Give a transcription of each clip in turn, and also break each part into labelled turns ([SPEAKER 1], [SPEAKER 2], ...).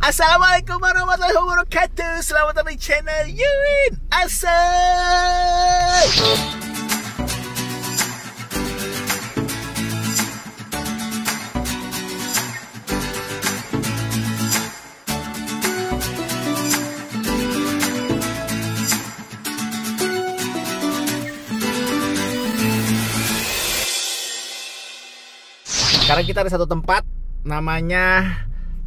[SPEAKER 1] Assalamualaikum warahmatullahi wabarakatuh. Selamat datang di channel Yurin Asal. Sekarang kita ada satu tempat namanya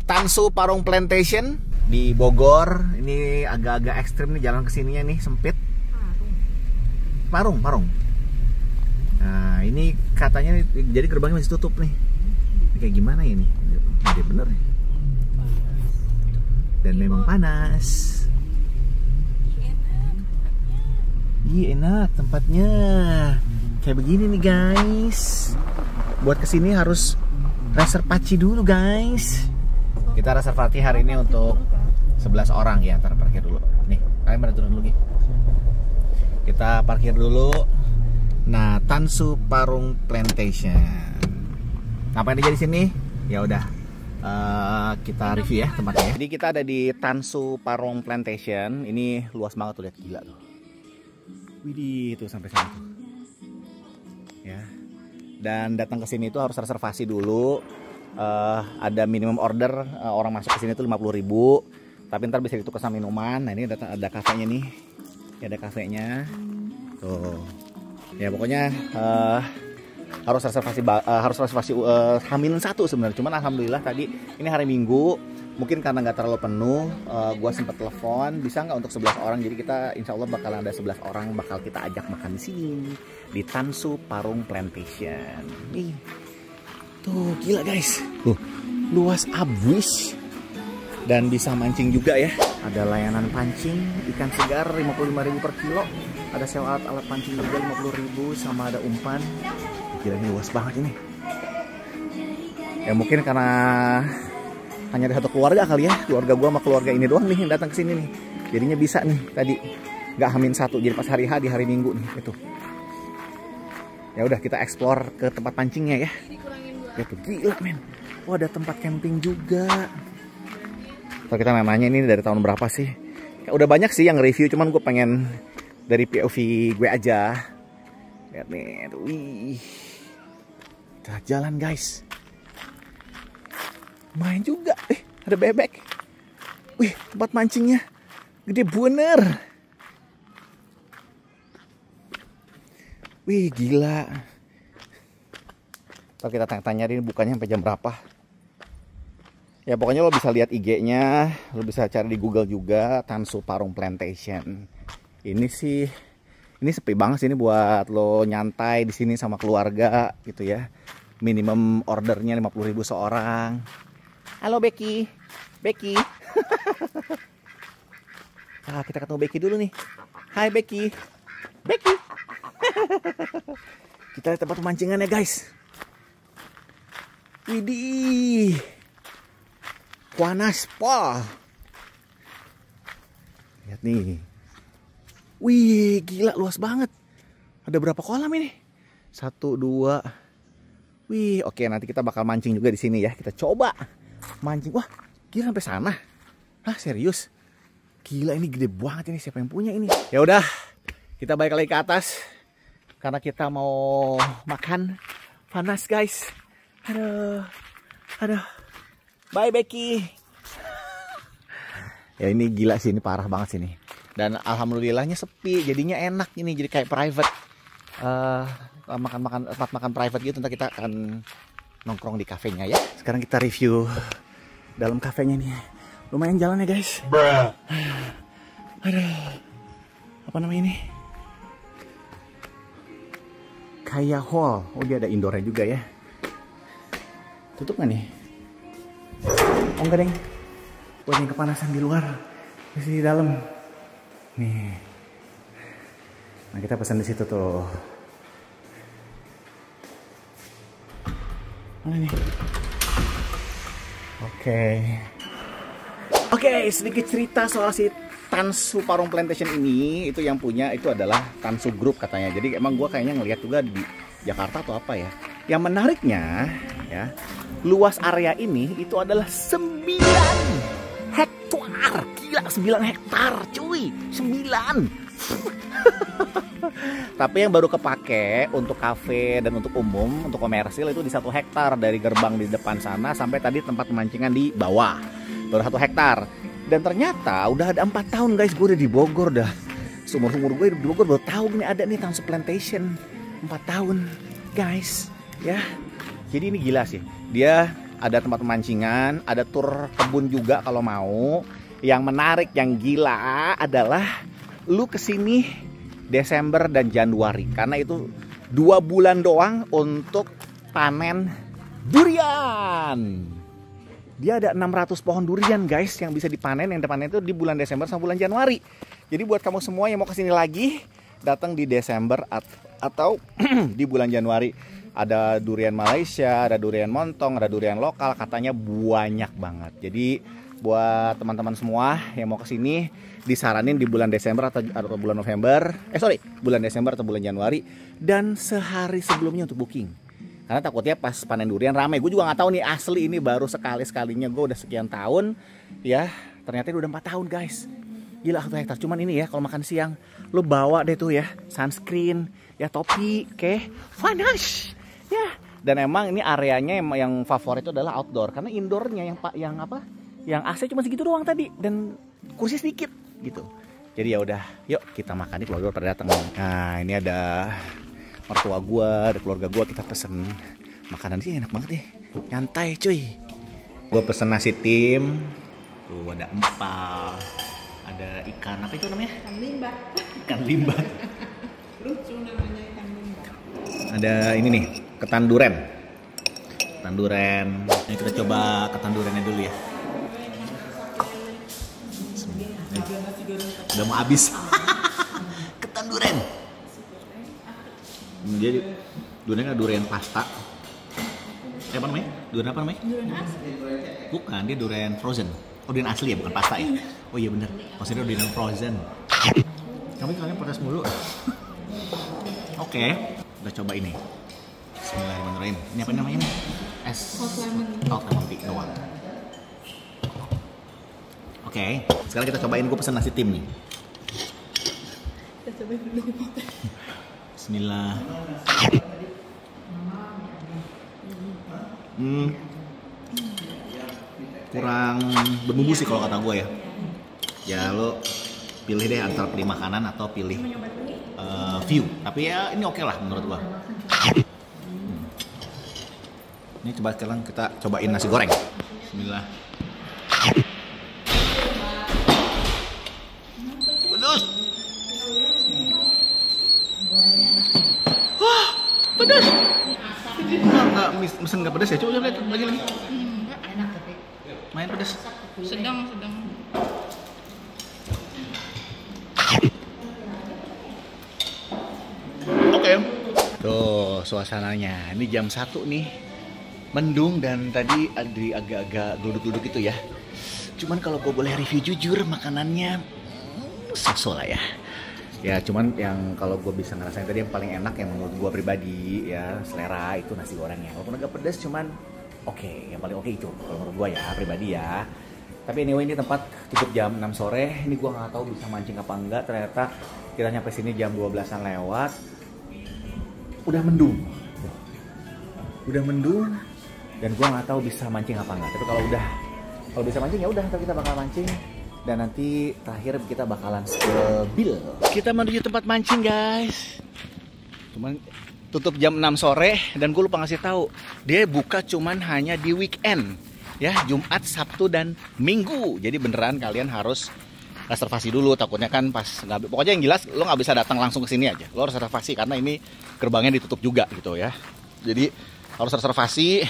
[SPEAKER 1] Tansu Parung Plantation di Bogor. Ini agak-agak ekstrim nih jalan kesininya nih, sempit. Parung. Nah ini katanya jadi gerbangnya masih tutup nih. Ini kayak gimana ya ini? Ini bener ya? Dan memang panas. Iya enak tempatnya. Kayak begini nih guys. Buat kesini harus reservasi dulu guys. Kita reservasi hari ini untuk 11 orang ya. Ntar parkir dulu. Nih, kalian pada turun dulu. Kita parkir dulu. Nah, Tansu Parung Plantation. Ngapain aja di sini? Ya udah, kita review ya tempatnya. Jadi kita ada di Tansu Parung Plantation. Ini luas banget tuh, lihat, gila tuh. Widih, tuh sampai sana tuh. Ya. Dan datang ke sini itu harus reservasi dulu. Ada minimum order, orang masuk ke sini itu 50.000. Tapi ntar bisa ditukar sama minuman. Nah ini ada kafenya nih. Ini ada kafenya. Tuh. Ya pokoknya harus reservasi H-1 sebenarnya. Cuman alhamdulillah tadi ini hari Minggu. Mungkin karena nggak terlalu penuh, gue sempet telepon bisa nggak untuk 11 orang. Jadi kita insya Allah bakalan ada 11 orang bakal kita ajak makan di sini di Tansu Parung Plantation. Nih, tuh gila guys, tuh luas abis dan bisa mancing juga ya. Ada layanan pancing ikan segar 55.000 per kilo. Ada sewa alat pancing juga 50.000 sama ada umpan. Gila ini luas banget ini. Ya mungkin karena hanya ada satu keluarga kali ya, keluarga gua sama keluarga ini doang nih yang datang ke sini nih. Jadinya bisa nih tadi nggak H-1, jadi pas hari H di hari Minggu nih itu. Ya udah kita explore ke tempat pancingnya ya. Itu gila men. Oh ada tempat camping juga. Kalau kita namanya ini dari tahun berapa sih? Ya, udah banyak sih yang review, cuman gue pengen dari POV gue aja. Lihat nih, wih. Kita jalan guys. Main juga, ada bebek. Wih, tempat mancingnya gede bener. Wih, gila. Ntar kita tanya ini bukannya sampai jam berapa. Ya pokoknya lo bisa lihat IG-nya, lo bisa cari di Google juga, Tansu Parung Plantation. Ini sih, ini sepi banget sih ini buat lo nyantai di sini sama keluarga gitu ya. Minimum ordernya 50.000 seorang. Halo Becky. Kita ketemu Becky dulu nih. Hai Becky. Kita lihat tempat pemancingan ya guys. Widih. Panas pa. Lihat nih. Wih gila luas banget. Ada berapa kolam ini? 1, 2. Wih oke nanti kita bakal mancing juga di sini ya. Kita coba mancing. Wah gila sampai sana. Hah serius? Gila ini gede banget ini, siapa yang punya ini? Ya udah kita balik lagi ke atas karena kita mau makan. Panas guys. Aduh. Bye Becky. Ya ini gila sih, ini parah banget sih ini. Dan alhamdulillahnya sepi, jadinya enak ini, jadi kayak private. Tempat makan private gitu. Nanti kita akan nongkrong di kafenya ya. Sekarang kita review dalam kafenya nih. Lumayan jalan ya guys. Aduh. Apa namanya ini? Kaya Hall. Oh dia ada indoornya juga ya. Tutup nggak nih? Oh enggak deng. Buat yang kepanasan di luar. Di dalam. Nih. Nah kita pesan di situ tuh. Mana nih? Oke, sedikit cerita soal si Tansu Parung Plantation ini. Itu yang punya itu adalah Tansu Group katanya. Jadi emang gue kayaknya ngeliat juga di Jakarta atau apa ya. Yang menariknya ya, luas area ini itu adalah 9 9 hektar, cuy. 9. Tapi yang baru kepake untuk kafe dan untuk umum, untuk komersil itu di 1 hektar dari gerbang di depan sana sampai tadi tempat pemancingan di bawah. Baru 1 hektar. Dan ternyata udah ada 4 tahun guys, gue udah di Bogor dah. Seumur-umur gue di Bogor baru tahu nih ada nih Tansu Plantation. 4 tahun guys, ya. Jadi ini gila sih. Dia ada tempat pemancingan, ada tur kebun juga kalau mau. Yang menarik, yang gila adalah lu kesini Desember dan Januari, karena itu 2 bulan doang untuk panen durian. Dia ada 600 pohon durian guys yang bisa dipanen, yang dipanen itu di bulan Desember sama bulan Januari. Jadi buat kamu semua yang mau kesini lagi, datang di Desember atau di bulan Januari. Ada durian Malaysia, ada durian montong, ada durian lokal, katanya banyak banget. Jadi buat teman-teman semua yang mau kesini, disaranin di bulan Desember atau bulan November. Bulan Desember atau bulan Januari. Dan sehari sebelumnya untuk booking. Karena takutnya pas panen durian ramai. Gue juga nggak tahu nih asli, ini baru sekalinya gue udah sekian tahun. Ya, ternyata udah 4 tahun guys. Gila 1 hektar. Cuman ini ya, kalau makan siang lo bawa deh tuh ya sunscreen, ya topi, oke, vanish. Ya, dan emang ini areanya yang favorit itu adalah outdoor, karena indoornya yang AC cuma segitu doang tadi dan kursi sedikit gitu. Jadi ya udah, yuk kita makan nih, keluarga pada datang. Nah, ini ada mertua gua, ada keluarga gua, kita pesen makanan sih enak banget deh. Nyantai cuy. Gua pesen nasi tim. Tuh ada empal, ada ikan apa itu namanya? Ikan limbah. Ikan limbah. Lucu namanya ikan limbah. Ada ini nih, ketan duren. Ketan duren. Ini kita coba ketan durennya dulu ya. Udah mau habis. Ketan duren. Dia duriannya durian pasta. Apa namanya? Durian apa namanya? Durian asli. Bukan, dia durian frozen. Oh, durian asli ya, bukan pasta ya? Oh iya bener, maksudnya durian frozen. Tapi kalian pedas mulu. Oke, udah coba ini. Bismillahirrahmanirrahim. Ini apa namanya nih? Es hot lemon tea doang. Oke, sekarang kita cobain. Gue pesen nasi tim nih. Kita cobain dulu. Bismillah. Kurang berbumbu sih kalau kata gue ya. Ya lo pilih deh antara pilih makanan atau pilih view. Tapi ya ini oke lah menurut gue. Ini coba sekarang kita cobain nasi goreng. Bismillah. Pedas. Wah, pedas. Enggak, mesen nggak pedas ya? Coba lihat lagi.
[SPEAKER 2] Enak tapi.
[SPEAKER 1] Main pedas.
[SPEAKER 2] Sedang.
[SPEAKER 1] Oke. Tuh suasananya. Ini jam 1 nih. Mendung dan tadi agak-agak geluduk-geluduk gitu ya. Cuman kalau gue boleh review jujur, makanannya so-so lah ya. Ya cuman yang kalau gue bisa ngerasain tadi yang paling enak yang menurut gue pribadi ya selera itu nasi gorengnya. Walaupun agak pedas cuman oke, yang paling oke itu kalau menurut gue ya pribadi ya. Tapi anyway ini tempat tutup jam 6 sore. Ini gue nggak tahu bisa mancing apa enggak. Ternyata kita nyampe sini jam 12-an lewat. Udah mendung. Dan gue nggak tahu bisa mancing apa enggak. Tapi kalau bisa mancing ya udah, kita bakal mancing. Dan nanti terakhir kita bakalan spill. Kita menuju tempat mancing guys. Cuman tutup jam 6 sore dan gue lupa ngasih tahu. Dia buka cuman hanya di weekend. Ya, Jumat, Sabtu dan Minggu. Jadi beneran kalian harus reservasi dulu. Takutnya kan pas pokoknya yang jelas lo nggak bisa datang langsung ke sini aja. Lo harus reservasi karena ini gerbangnya ditutup juga gitu ya. Jadi harus reservasi,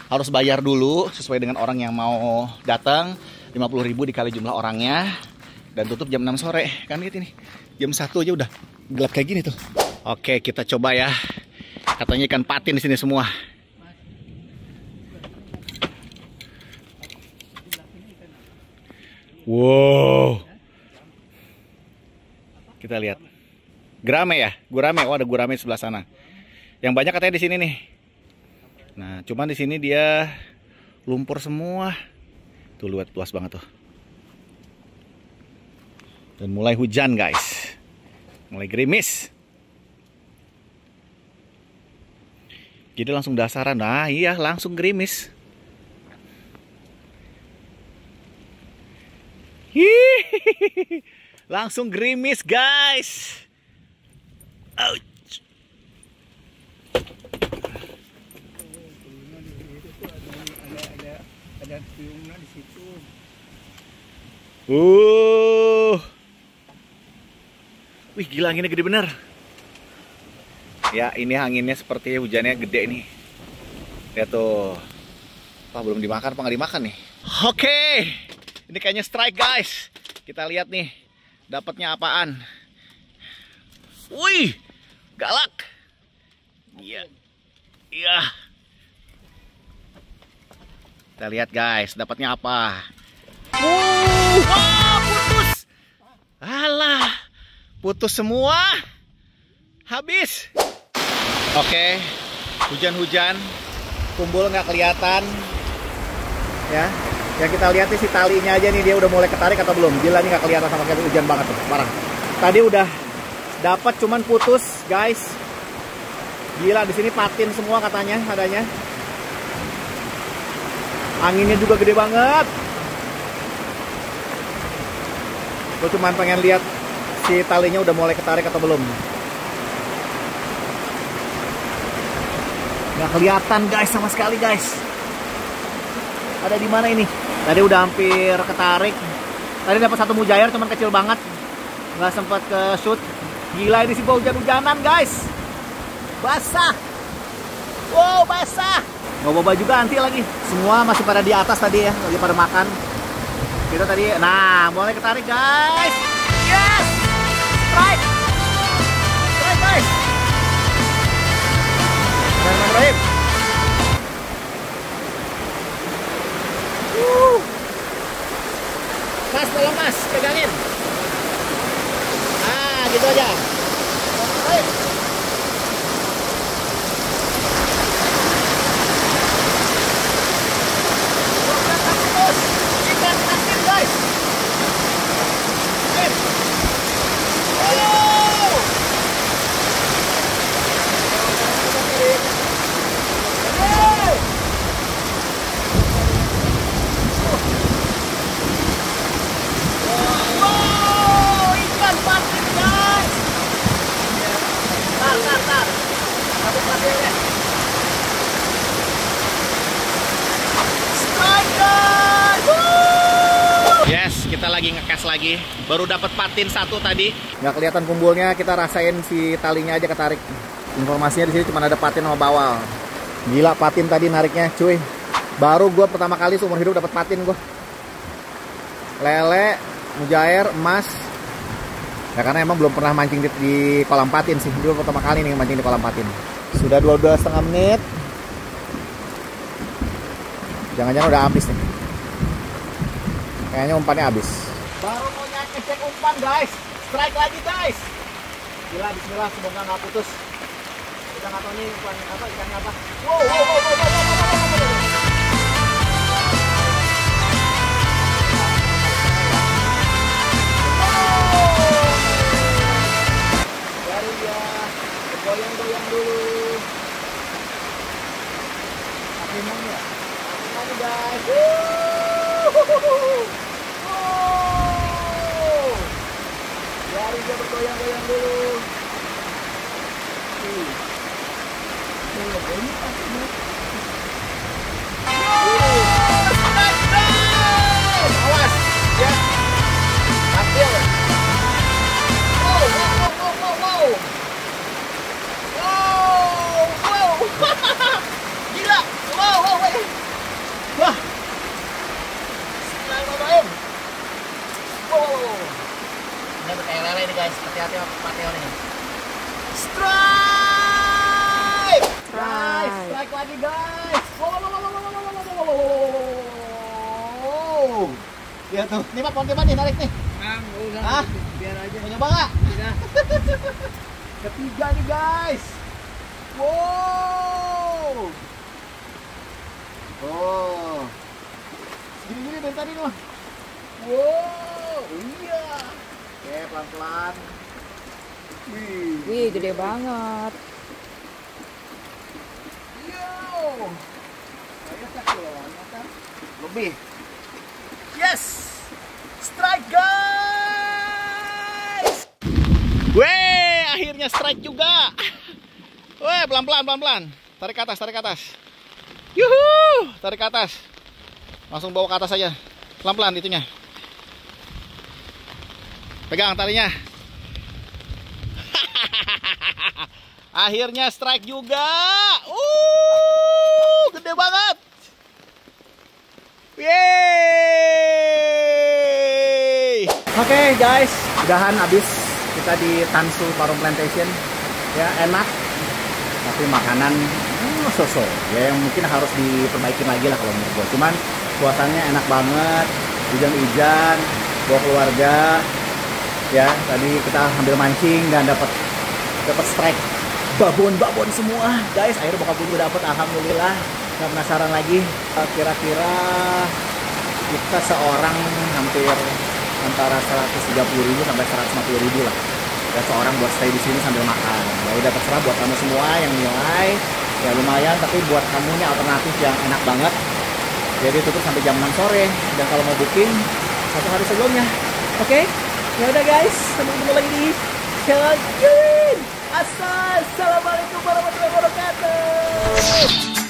[SPEAKER 1] harus bayar dulu sesuai dengan orang yang mau datang. 50.000 dikali jumlah orangnya. Dan tutup jam 6 sore. Kan lihat ini, jam 1 aja udah gelap kayak gini tuh. Oke, kita coba ya. Katanya ikan patin di sini semua. Wow. Kita lihat. Gurame ya? Gurame. Oh, ada gurame sebelah sana. Yang banyak katanya di sini nih. Nah, cuman di sini dia lumpur semua. Tuh lihat, luas banget tuh. Dan mulai hujan guys. Mulai gerimis. Jadi langsung dasaran. Nah iya langsung gerimis. Hihihi. Langsung gerimis guys. Ouch.
[SPEAKER 3] Ada tiungnya di situ.
[SPEAKER 1] Wih gila anginnya gede bener. Ya ini anginnya seperti hujannya gede nih. Lihat tuh. Wah belum dimakan apa nggak dimakan nih. Oke. Ini kayaknya strike guys. Kita lihat nih. Dapatnya apaan. Wih. Galak. Iya. Iya. Kita lihat guys. Dapatnya apa. Wah putus. Alah. Putus semua. Habis. Oke. Hujan-hujan. Kumbul nggak kelihatan. Ya. Yang kita lihat nih si talinya aja nih dia udah mulai ketarik atau belum. Gila nih nggak kelihatan sama sekali, hujan banget tuh. Parah. Tadi udah dapat cuman putus, guys. Gila di sini patin semua katanya adanya. Anginnya juga gede banget. Gue cuman pengen lihat si talinya udah mulai ketarik atau belum. Nggak kelihatan guys sama sekali guys. Ada di mana ini? Tadi udah hampir ketarik. Tadi dapat satu mujair cuman kecil banget. Nggak sempat ke shoot. Gila ini sih hujan-hujanan guys. Basah. Wow basah. Nggak bawa baju ganti lagi. Semua masih pada di atas tadi ya. Lagi pada makan. Kita tadi. Nah mulai ketarik guys. Yes. Strike. Strike guys. Bismillahirrahmanirrahim. Mas tolong mas, pegangin. Nah gitu aja. Baik. Ikan asin guys. Yes, kita lagi ngecast lagi. Baru dapat patin satu tadi. Nggak kelihatan kumbulnya, kita rasain si talinya aja ketarik. Informasinya di sini cuma ada patin sama bawal. Gila patin tadi nariknya, cuy. Baru gue pertama kali seumur hidup dapat patin gue. Lele, mujair, emas. Ya karena emang belum pernah mancing di kolam patin sih. Dulu pertama kali nih mancing di kolam patin. Sudah 22,5 menit. Jangan-jangan udah habis nih. Kayaknya umpannya habis. Baru mau ngecek umpan guys. Strike lagi guys. Gila bismillah semoga nggak putus. Kita nggak tahu nih umpan apa, ikannya apa. Wow, wow, wow, wow, wow, wow, wow. Baru ya goyang-goyang dulu. Akhirnya ya. Akhirnya guys. Biar dia bergoyang-goyang dulu. Ini pastinya. Awas, ya. Ambil. Wow, wow, wow, wow, wow. Wow, wow. Gila. Wow, wow, wow. Wah. Bismillahirrahmanirrahim. Wow. Ini kayak lele nih guys, hati-hati sama pateo nih. Strike! Strike! Strike lagi guys! Wow! Lihat tuh, ini mah pontiban nih, narik nih.
[SPEAKER 3] Udah, biar aja.
[SPEAKER 1] Mau nyoba nggak?
[SPEAKER 3] Tidak.
[SPEAKER 1] Ketiga nih guys! Wow! Oh! Segini-gini dari tadi nih mah. Wow! Iya! Oke, pelan-pelan.
[SPEAKER 2] Wih, gede banget.
[SPEAKER 1] Yo. Lebih. Yes. Strike guys. Weh, akhirnya strike juga. Weh, pelan-pelan, pelan-pelan. Tarik ke atas, tarik ke atas. Yuhu, tarik ke atas. Langsung bawa ke atas aja. Pelan-pelan itunya. Pegang talinya. Akhirnya strike juga. Gede banget. Yeay. Oke guys, udahan habis kita di Tansu Parung Plantation. Ya, enak. Tapi makanan so-so. Ya, yang mungkin harus diperbaikin lagi lah kalau menurut gue. Cuman suasananya enak banget. Hujan-hujan, bawa keluarga. Ya, tadi kita ambil mancing dan dapat strike babon semua guys. Akhirnya bokap gue dapat, alhamdulillah. Nggak penasaran lagi. Kira-kira kita seorang hampir antara 130.000 sampai 150.000 lah ya seorang buat stay di sini sambil makan. Ya udah terserah buat kamu semua yang nilai ya lumayan, tapi buat kamunya alternatif yang enak banget. Jadi tutup sampai jam 6 sore dan kalau mau booking 1 hari sebelumnya. Oke? Ya udah guys, sampai ketemu lagi di channel Assalamualaikum warahmatullahi wabarakatuh.